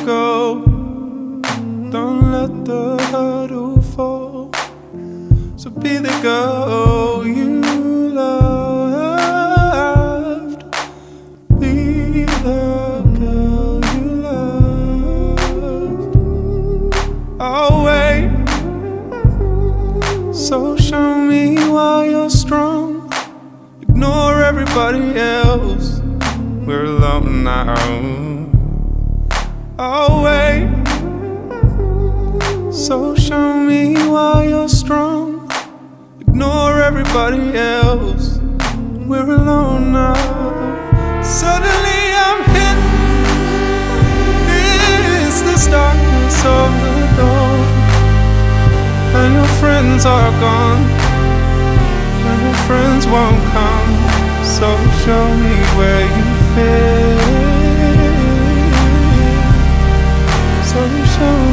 go. Don't let the hurdle fall. So be the girl you loved. Be the girl you loved. I'll wait. So show me why you're strong. Ignore everybody else. We're alone now. I'll wait. So show me why you're strong. Ignore everybody else. We're alone now. Suddenly I'm hit. It's this darkness of the dawn, and your friends are gone, and your friends won't come. So show me where you fit. So show me.